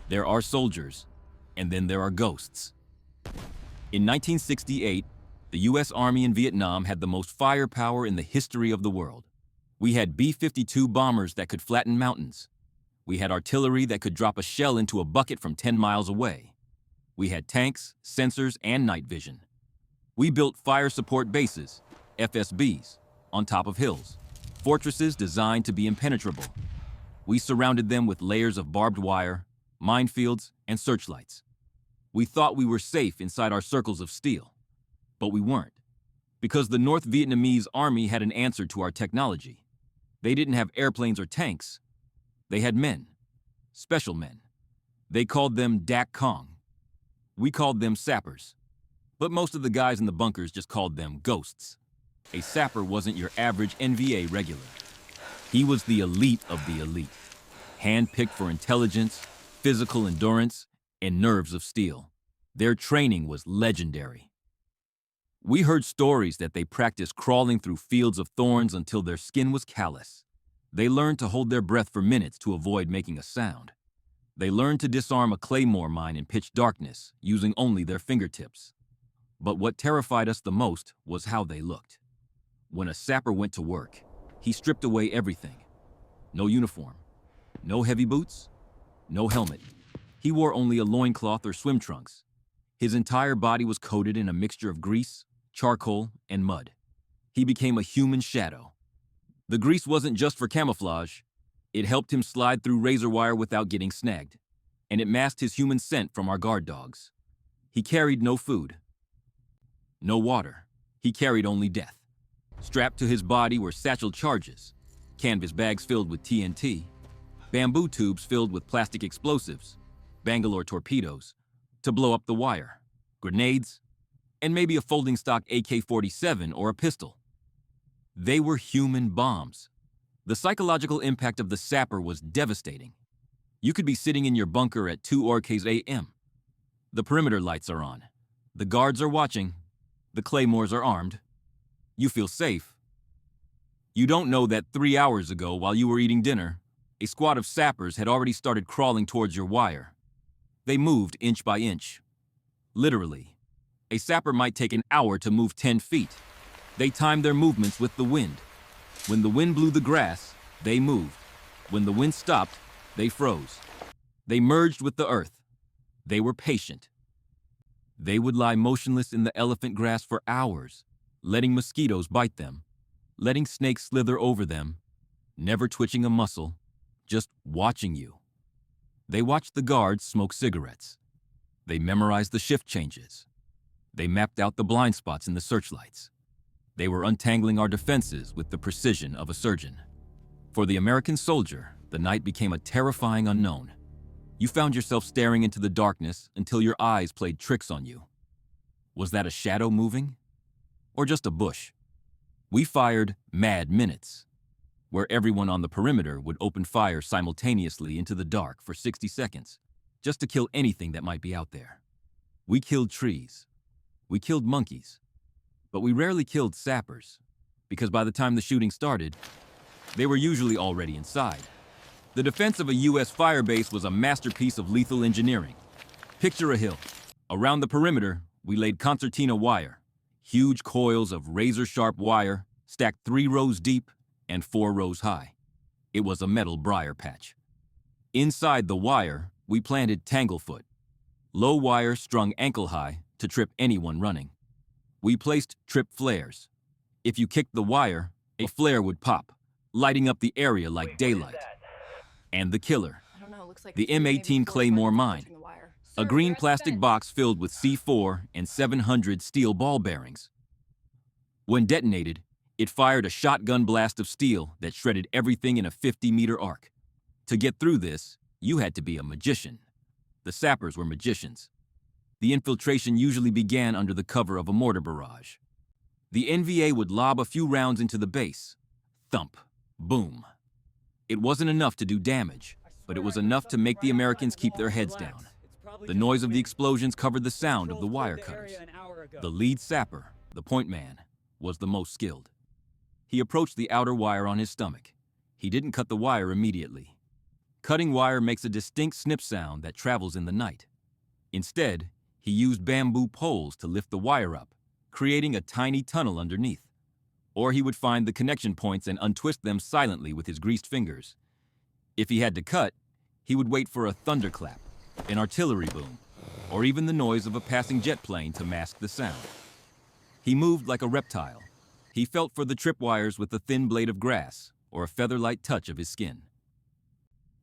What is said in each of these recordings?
There are soldiers, and then there are ghosts. In 1968, the U.S. Army in Vietnam had the most firepower in the history of the world. We had B-52 bombers that could flatten mountains. We had artillery that could drop a shell into a bucket from 10 miles away. We had tanks, sensors, and night vision. We built fire support bases, FSBs, on top of hills, fortresses designed to be impenetrable. We surrounded them with layers of barbed wire, minefields, and searchlights. We thought we were safe inside our circles of steel, but we weren't, because the North Vietnamese Army had an answer to our technology. They didn't have airplanes or tanks. They had men, special men. They called them Dac Cong. We called them Sappers, but most of the guys in the bunkers just called them ghosts. A Sapper wasn't your average NVA regular. He was the elite of the elite, handpicked for intelligence, physical endurance, and nerves of steel. Their training was legendary. We heard stories that they practiced crawling through fields of thorns until their skin was callous. They learned to hold their breath for minutes to avoid making a sound. They learned to disarm a claymore mine in pitch darkness using only their fingertips. But what terrified us the most was how they looked. When a sapper went to work, he stripped away everything. No uniform, no heavy boots, no helmet. He wore only a loincloth or swim trunks. His entire body was coated in a mixture of grease, charcoal, and mud. He became a human shadow. The grease wasn't just for camouflage. It helped him slide through razor wire without getting snagged, and it masked his human scent from our guard dogs. He carried no food, no water. He carried only death. Strapped to his body were satchel charges, canvas bags filled with TNT, bamboo tubes filled with plastic explosives, Bangalore torpedoes, to blow up the wire, grenades, and maybe a folding stock AK-47 or a pistol. They were human bombs. The psychological impact of the sapper was devastating. You could be sitting in your bunker at 2 a.m. The perimeter lights are on. The guards are watching. The claymores are armed. You feel safe. You don't know that 3 hours ago, while you were eating dinner, a squad of sappers had already started crawling towards your wire. They moved inch by inch. Literally. A sapper might take an hour to move 10 feet. They timed their movements with the wind. When the wind blew the grass, they moved. When the wind stopped, they froze. They merged with the earth. They were patient. They would lie motionless in the elephant grass for hours, letting mosquitoes bite them, letting snakes slither over them, never twitching a muscle, just watching you. They watched the guards smoke cigarettes. They memorized the shift changes. They mapped out the blind spots in the searchlights. They were untangling our defenses with the precision of a surgeon. For the American soldier, the night became a terrifying unknown. You found yourself staring into the darkness until your eyes played tricks on you. Was that a shadow moving? Or just a bush? We fired mad minutes, where everyone on the perimeter would open fire simultaneously into the dark for 60 seconds, just to kill anything that might be out there. We killed trees. We killed monkeys. But we rarely killed sappers, because by the time the shooting started, they were usually already inside. The defense of a U.S. firebase was a masterpiece of lethal engineering. Picture a hill. Around the perimeter, we laid concertina wire, huge coils of razor-sharp wire stacked 3 rows deep and 4 rows high. It was a metal briar patch. Inside the wire, we planted tanglefoot, low wire strung ankle-high to trip anyone running. We placed trip flares. If you kicked the wire, a flare would pop, lighting up the area like daylight. And the killer, the M18 Claymore mine, a green plastic box filled with C4 and 700 steel ball bearings. When detonated, it fired a shotgun blast of steel that shredded everything in a 50-meter arc. To get through this, you had to be a magician. The sappers were magicians. The infiltration usually began under the cover of a mortar barrage. The NVA would lob a few rounds into the base. Thump. Boom. It wasn't enough to do damage, but it was enough to make the Americans keep their heads down. The noise of the explosions covered the sound of the wire cutters. The lead sapper, the point man, was the most skilled. He approached the outer wire on his stomach. He didn't cut the wire immediately. Cutting wire makes a distinct snip sound that travels in the night. Instead, he used bamboo poles to lift the wire up, creating a tiny tunnel underneath. Or he would find the connection points and untwist them silently with his greased fingers. If he had to cut, he would wait for a thunderclap, an artillery boom, or even the noise of a passing jet plane to mask the sound. He moved like a reptile. He felt for the tripwires with a thin blade of grass or a feather-light touch of his skin.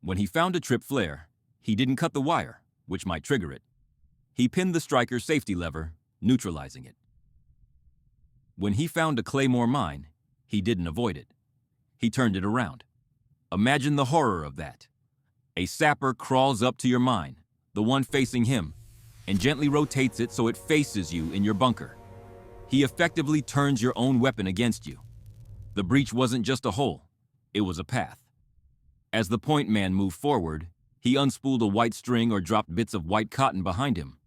When he found a trip flare, he didn't cut the wire, which might trigger it. He pinned the striker's safety lever, neutralizing it. When he found a claymore mine, he didn't avoid it. He turned it around. Imagine the horror of that. A sapper crawls up to your mine, the one facing him, and gently rotates it so it faces you in your bunker. He effectively turns your own weapon against you. The breach wasn't just a hole, it was a path. As the point man moved forward, he unspooled a white string or dropped bits of white cotton behind him.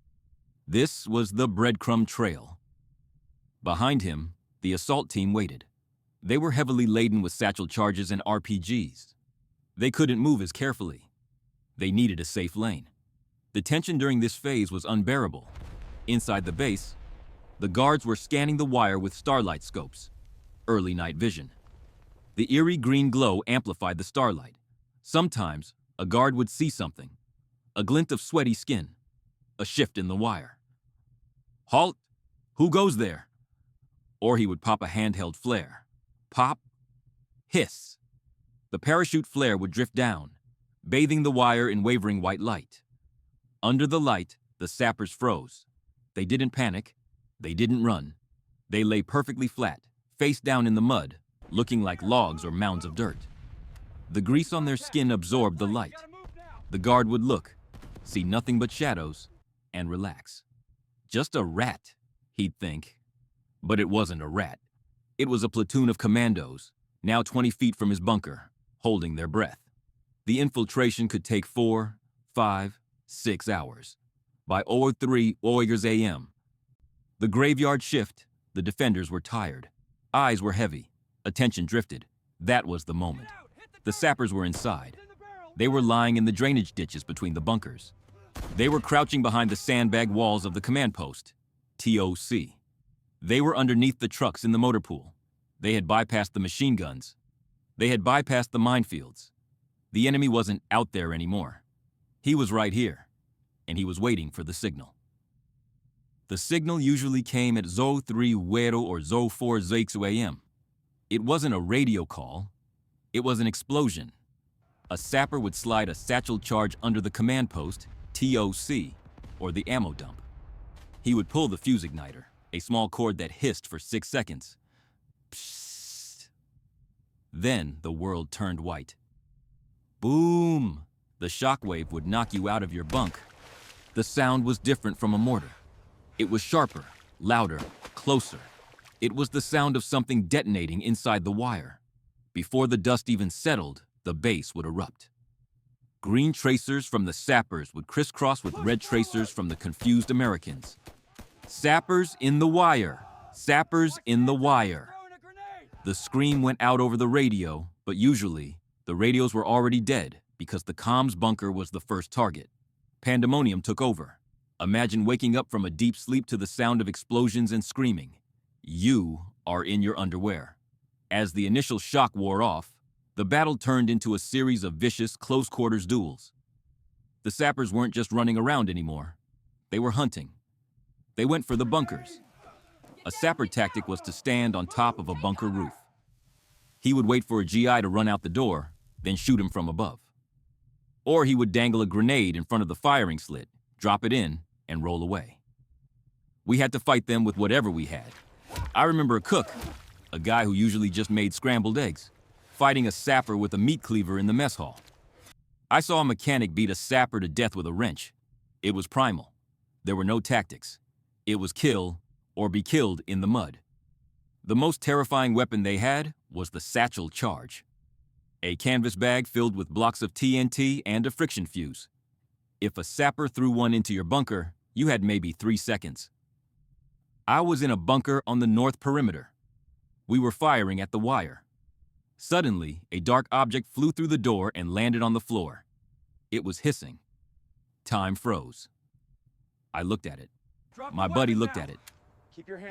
This was the breadcrumb trail. Behind him, the assault team waited. They were heavily laden with satchel charges and RPGs. They couldn't move as carefully. They needed a safe lane. The tension during this phase was unbearable. Inside the base, the guards were scanning the wire with starlight scopes, early night vision. The eerie green glow amplified the starlight. Sometimes, a guard would see something, a glint of sweaty skin, a shift in the wire. Halt! Who goes there? Or he would pop a handheld flare. Pop, hiss. The parachute flare would drift down, bathing the wire in wavering white light. Under the light, the sappers froze. They didn't panic. They didn't run. They lay perfectly flat, face down in the mud, looking like logs or mounds of dirt. The grease on their skin absorbed the light. The guard would look, see nothing but shadows, and relax. Just a rat, he'd think. But it wasn't a rat. It was a platoon of commandos, now 20 feet from his bunker, holding their breath. The infiltration could take 4, 5, 6 hours. By 03 a.m., the graveyard shift, the defenders were tired. Eyes were heavy. Attention drifted. That was the moment. The sappers were inside. They were lying in the drainage ditches between the bunkers. They were crouching behind the sandbag walls of the command post, TOC. They were underneath the trucks in the motor pool. They had bypassed the machine guns. They had bypassed the minefields. The enemy wasn't out there anymore. He was right here, and he was waiting for the signal. The signal usually came at 03 Huero or 04 a.m. It wasn't a radio call. It was an explosion. A sapper would slide a satchel charge under the command post, TOC, or the ammo dump. He would pull the fuse igniter, a small cord that hissed for 6 seconds. Psst. Then the world turned white. Boom! The shockwave would knock you out of your bunk. The sound was different from a mortar. It was sharper, louder, closer. It was the sound of something detonating inside the wire. Before the dust even settled, the base would erupt. Green tracers from the sappers would crisscross with red tracers from the confused Americans. Sappers in the wire! Sappers in the wire! The scream went out over the radio, but usually, the radios were already dead because the comms bunker was the first target. Pandemonium took over. Imagine waking up from a deep sleep to the sound of explosions and screaming. You are in your underwear. As the initial shock wore off, the battle turned into a series of vicious, close-quarters duels. The sappers weren't just running around anymore. They were hunting. They went for the bunkers. A sapper tactic was to stand on top of a bunker roof. He would wait for a GI to run out the door, then shoot him from above. Or he would dangle a grenade in front of the firing slit, drop it in, and roll away. We had to fight them with whatever we had. I remember a cook, a guy who usually just made scrambled eggs, fighting a sapper with a meat cleaver in the mess hall. I saw a mechanic beat a sapper to death with a wrench. It was primal. There were no tactics. It was kill or be killed in the mud. The most terrifying weapon they had was the satchel charge, a canvas bag filled with blocks of TNT and a friction fuse. If a sapper threw one into your bunker, you had maybe 3 seconds. I was in a bunker on the north perimeter. We were firing at the wire. Suddenly, a dark object flew through the door and landed on the floor. It was hissing. Time froze. I looked at it. My buddy looked at it.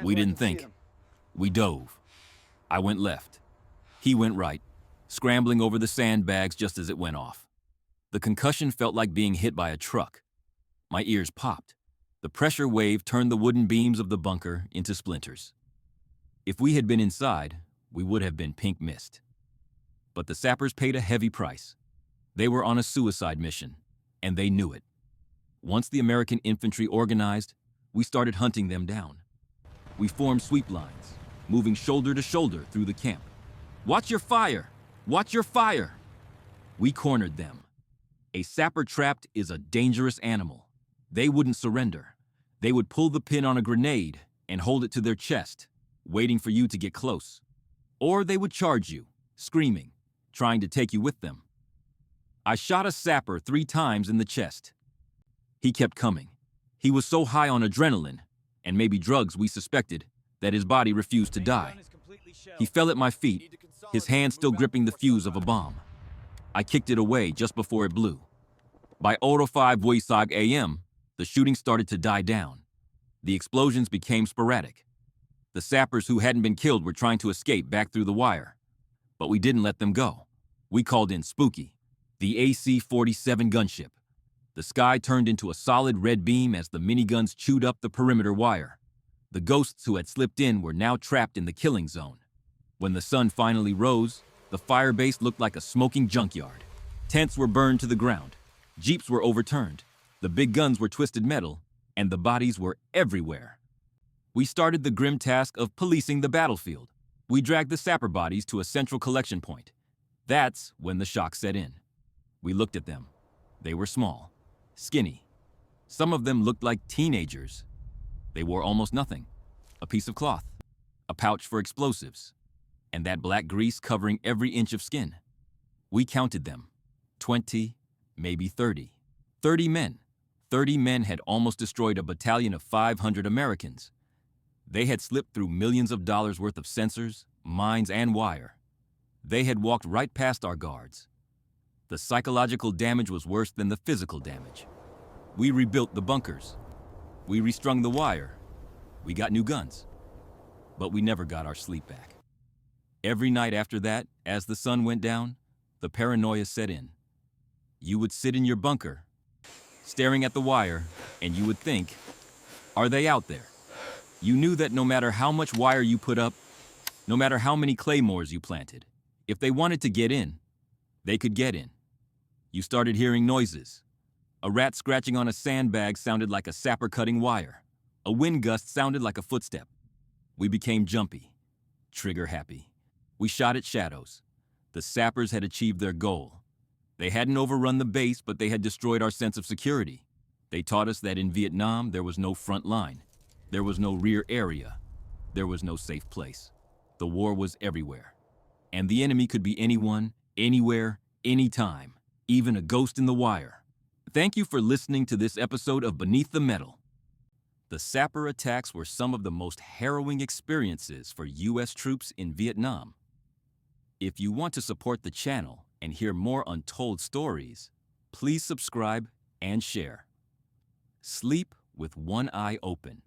We didn't think. We dove. I went left. He went right, scrambling over the sandbags just as it went off. The concussion felt like being hit by a truck. My ears popped. The pressure wave turned the wooden beams of the bunker into splinters. If we had been inside, we would have been pink mist. But the sappers paid a heavy price. They were on a suicide mission, and they knew it. Once the American infantry organized, we started hunting them down. We formed sweep lines, moving shoulder to shoulder through the camp. Watch your fire! Watch your fire! We cornered them. A sapper trapped is a dangerous animal. They wouldn't surrender. They would pull the pin on a grenade and hold it to their chest, waiting for you to get close. Or they would charge you, screaming, trying to take you with them. I shot a sapper 3 times in the chest. He kept coming. He was so high on adrenaline, and maybe drugs we suspected, that his body refused to die. He fell at my feet, his hand still gripping the fuse of a bomb. I kicked it away just before it blew. By 05 Vuisag AM, the shooting started to die down. The explosions became sporadic. The sappers who hadn't been killed were trying to escape back through the wire. But we didn't let them go. We called in Spooky, the AC-47 gunship. The sky turned into a solid red beam as the miniguns chewed up the perimeter wire. The ghosts who had slipped in were now trapped in the killing zone. When the sun finally rose, the fire base looked like a smoking junkyard. Tents were burned to the ground. Jeeps were overturned. The big guns were twisted metal, and the bodies were everywhere. We started the grim task of policing the battlefield. We dragged the sapper bodies to a central collection point. That's when the shock set in. We looked at them. They were small, skinny. Some of them looked like teenagers. They wore almost nothing. A piece of cloth, a pouch for explosives, and that black grease covering every inch of skin. We counted them. 20, maybe 30. 30 men. 30 men had almost destroyed a battalion of 500 Americans. They had slipped through millions of dollars worth of sensors, mines, and wire. They had walked right past our guards. The psychological damage was worse than the physical damage. We rebuilt the bunkers. We restrung the wire. We got new guns. But we never got our sleep back. Every night after that, as the sun went down, the paranoia set in. You would sit in your bunker, staring at the wire, and you would think, are they out there? You knew that no matter how much wire you put up, no matter how many claymores you planted, if they wanted to get in, they could get in. You started hearing noises. A rat scratching on a sandbag sounded like a sapper cutting wire. A wind gust sounded like a footstep. We became jumpy, trigger happy. We shot at shadows. The sappers had achieved their goal. They hadn't overrun the base, but they had destroyed our sense of security. They taught us that in Vietnam, there was no front line. There was no rear area. There was no safe place. The war was everywhere. And the enemy could be anyone, anywhere, anytime, even a ghost in the wire. Thank you for listening to this episode of Beneath the Metal. The Sapper attacks were some of the most harrowing experiences for U.S. troops in Vietnam. If you want to support the channel and hear more untold stories, please subscribe and share. Sleep with one eye open.